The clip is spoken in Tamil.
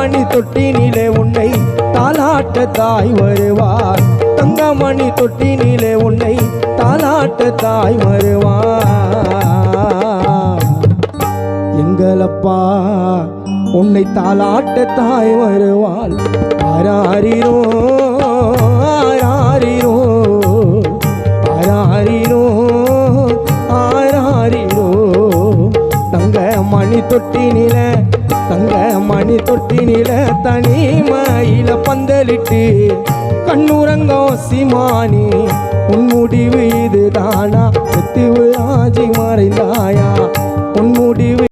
தங்கமணி தொட்டினிலே உன்னை தாலாட்ட தாய் வருவார். தங்கமணி தொட்டினிலே உன்னை தாலாட்ட தாய் வருவார். எங்களப்பா உன்னை தாலாட்ட தாய் வருவாள். ஆராரிரோ ஆராரிரோ ஆராரிரோ ஆராரிரோ. தங்க மணி தொட்டினில தங்க மணி தொட்டினில தனிமையில பந்தலிட்டு கண்ணுறங்கோ சிமானி உன் முடிவு இதுதானா? முத்துவு ஆஜி மறைந்தாயா?